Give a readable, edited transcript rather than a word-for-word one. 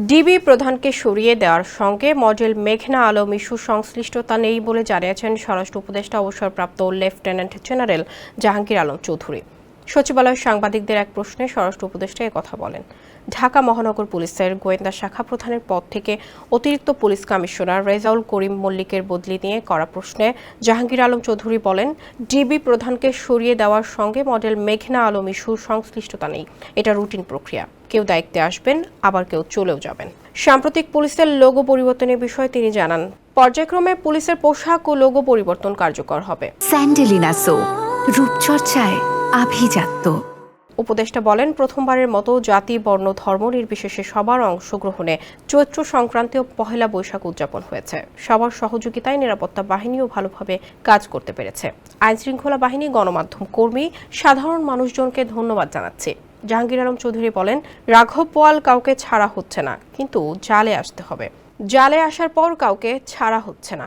DB প্রধানকে সরিয়ে দেওয়ার সঙ্গে মডেল মেঘনা আলম ইস্যুর সংশ্লিষ্টতা নেই বলে জানিয়েছেন স্বরাষ্ট্র উপদেষ্টা অবসরপ্রাপ্ত লেফটেন্যান্ট জেনারেল জাহাঙ্গীর আলম চৌধুরী। সচিবালয়ের সাংবাদিকদের এক প্রশ্নে স্বরাষ্ট্র উপদেষ্টা কথা বলেন। ঢাকা মহানগর পুলিশের গোয়েন্দা শাখা প্রধানের পদ থেকে অতিরিক্ত পুলিশ কমিশনার রেজাউল করিম মল্লিকের বদলি নিয়ে করা প্রশ্নে জাহাঙ্গীর আলম চৌধুরী বলেন, ডিবি প্রধানকে সরিয়ে দেওয়ার সঙ্গে মডেল মেঘনা আলম ইস্যুর সংশ্লিষ্টতা নেই। এটা রুটিন প্রক্রিয়া। কেউ দায়িত্বে আসবেন, আবার কেউ চলেও যাবেন। সাম্প্রতিক পুলিশের লোগো পরিবর্তনের বিষয়ে তিনি জানান, পর্যায়ক্রমে পুলিশের পোশাক ও লোগো পরিবর্তন কার্যকর হবে। স্যান্ডেলিনা সো, রূপচর্চায় আভিজাত্য। উপদেষ্টা বলেন, প্রথমবারের মতো জাতি, বর্ণ, ধর্ম নির্বিশেষে সবার অংশগ্রহণে চৈত্র সংক্রান্তি ও পহেলা বৈশাখ উদযাপন হয়েছে। সবার সহযোগিতায় নিরাপত্তা বাহিনীও ভালোভাবে কাজ করতে পেরেছে। আইনশৃঙ্খলা বাহিনী, গণমাধ্যম কর্মী, সাধারণ মানুষজনকে ধন্যবাদ জানাচ্ছি। জাহাঙ্গীর আলম চৌধুরী বলেন, রাঘব বোয়াল কাউকে ছাড়া হচ্ছে না, কিন্তু জালে আসতে হবে। জালে আসার পর কাউকে ছাড়া হচ্ছে না।